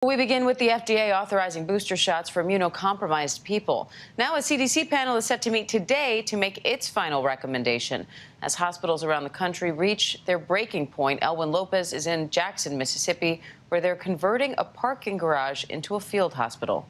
We begin with the FDA authorizing booster shots for immunocompromised people. Now, a CDC panel is set to meet today to make its final recommendation. As hospitals around the country reach their breaking point, Elwin Lopez is in Jackson, Mississippi, where they're converting a parking garage into a field hospital.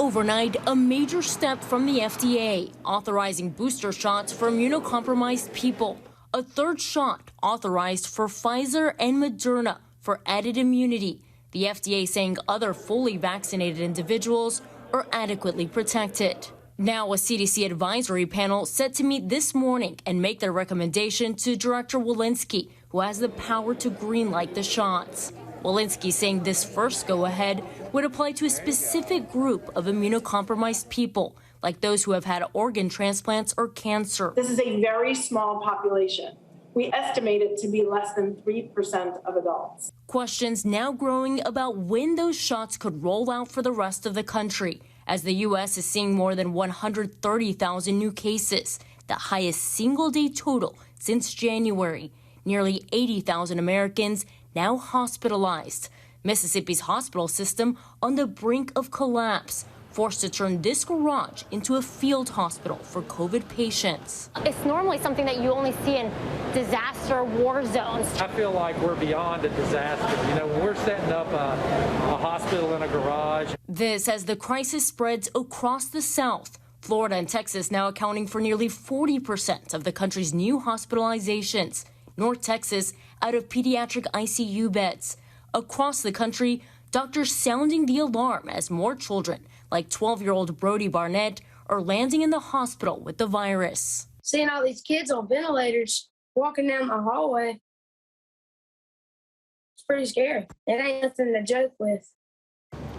Overnight, a major step from the FDA, authorizing booster shots for immunocompromised people. A third shot authorized for Pfizer and Moderna for added immunity. The FDA saying other fully vaccinated individuals are adequately protected. Now, a CDC advisory panel set to meet this morning and make their recommendation to Director Walensky, who has the power to greenlight the shots. Walensky saying this first go-ahead would apply to a specific group of immunocompromised people, like those who have had organ transplants or cancer. This is a very small population. We estimate it to be less than 3% of adults. Questions now growing about when those shots could roll out for the rest of the country, as the U.S. is seeing more than 130,000 new cases, the highest single-day total since January. Nearly 80,000 Americans now hospitalized. Mississippi's hospital system on the brink of collapse, forced to turn this garage into a field hospital for COVID patients. It's normally something that you only see in disaster war zones. I feel like we're beyond a disaster. You know, when we're setting up a hospital in a garage. This as the crisis spreads across the South. Florida and Texas now accounting for nearly 40% of the country's new hospitalizations. North Texas out of pediatric ICU beds. Across the country, doctors sounding the alarm as more children, like 12-year-old Brody Barnett, are landing in the hospital with the virus. Seeing all these kids on ventilators walking down the hallway, it's pretty scary. It ain't nothing to joke with.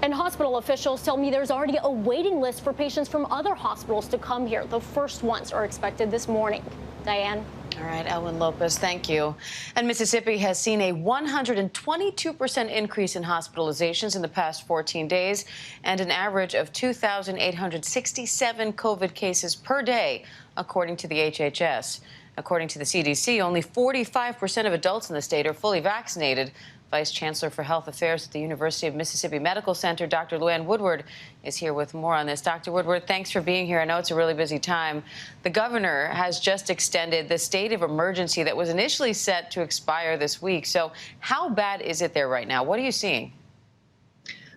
And hospital officials tell me there's already a waiting list for patients from other hospitals to come here. The first ones are expected this morning. Diane? All right, Elwin Lopez, thank you. And Mississippi has seen a 122% increase in hospitalizations in the past 14 days and an average of 2,867 COVID cases per day, according to the HHS. According to the CDC, only 45% of adults in the state are fully vaccinated. Vice Chancellor for Health Affairs at the University of Mississippi Medical Center, Dr. Luann Woodward, is here with more on this. Dr. Woodward, thanks for being here. I know it's a really busy time. The governor has just extended the state of emergency that was initially set to expire this week. So how bad is it there right now? What are you seeing?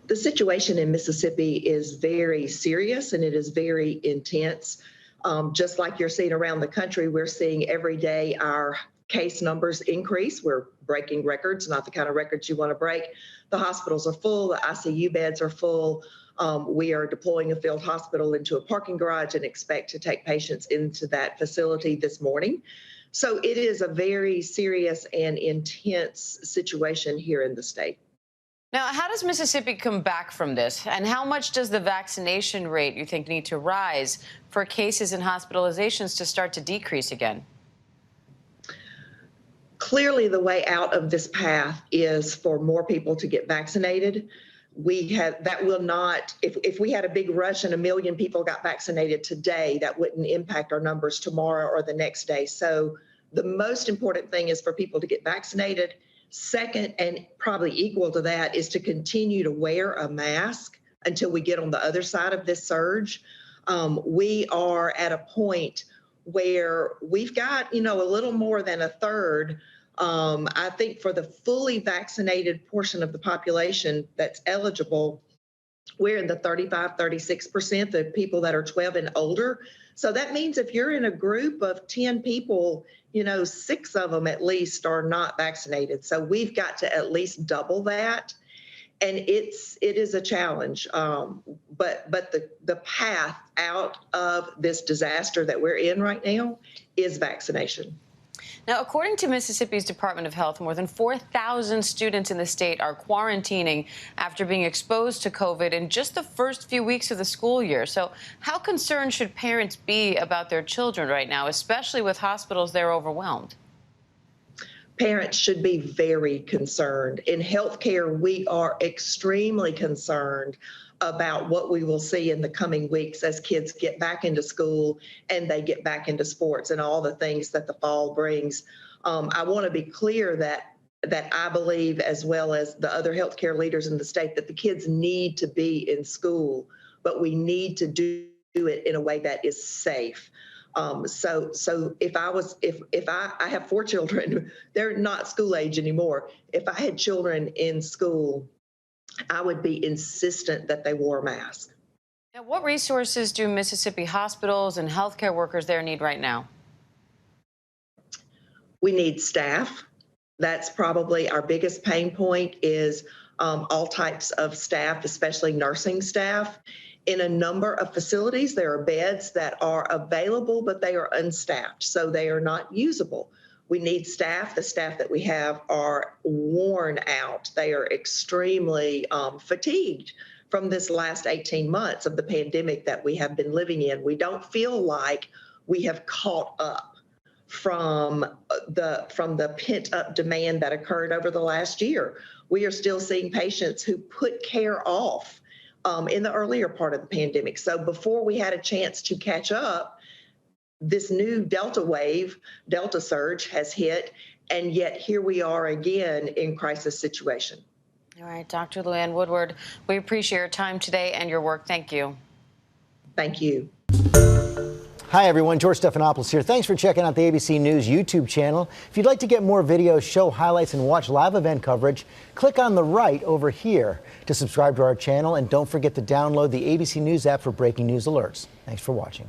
The situation in Mississippi is very serious and it is very intense. Just like you're seeing around the country, we're seeing every day our case numbers increase. We're breaking records, not the kind of records you want to break. The hospitals are full. The ICU beds are full. We are deploying a field hospital into a parking garage and expect to take patients into that facility this morning. So it is a very serious and intense situation here in the state. Now, how does Mississippi come back from this? And how much does the vaccination rate, you think, need to rise for cases and hospitalizations to start to decrease again? Clearly, the way out of this path is for more people to get vaccinated. That will not, if we had a big rush and 1 million people got vaccinated today, that wouldn't impact our numbers tomorrow or the next day. So the most important thing is for people to get vaccinated. Second, and probably equal to that, is to continue to wear a mask until we get on the other side of this surge. We are at a point where we've got, a little more than a third. I think for the fully vaccinated portion of the population that's eligible, we're in the 35, 36%, the people that are 12 and older. So that means if you're in a group of 10 people, 6 of them at least are not vaccinated. So we've got to at least double that. And it is a challenge, but the path out of this disaster that we're in right now is vaccination. Now, according to Mississippi's Department of Health, more than 4,000 students in the state are quarantining after being exposed to COVID in just the first few weeks of the school year. So how concerned should parents be about their children right now, especially with hospitals they're overwhelmed? Parents should be very concerned. In healthcare, we are extremely concerned about what we will see in the coming weeks as kids get back into school and they get back into sports and all the things that the fall brings. I want to be clear that that I believe, as well as the other healthcare leaders in the state, that the kids need to be in school, but we need to do it in a way that is safe. So if I have 4 children, they're not school age anymore. If I had children in school, I would be insistent that they wore a mask. Now, what resources do Mississippi hospitals and healthcare workers there need right now? We need staff. That's probably our biggest pain point, is all types of staff, especially nursing staff. In a number of facilities, there are beds that are available, but they are unstaffed, so they are not usable. We need staff. The staff that we have are worn out. They are extremely fatigued from this last 18 months of the pandemic that we have been living in. We don't feel like we have caught up from the pent-up demand that occurred over the last year. We are still seeing patients who put care off in the earlier part of the pandemic. So before we had a chance to catch up, this new Delta surge has hit, and yet here we are again in crisis situation. All right, Dr. Luann Woodward, we appreciate your time today and your work. Thank you. Thank you. Hi, everyone. George Stephanopoulos here. Thanks for checking out the ABC News YouTube channel. If you'd like to get more videos, show highlights, and watch live event coverage, click on the right over here to subscribe to our channel. And don't forget to download the ABC News app for breaking news alerts. Thanks for watching.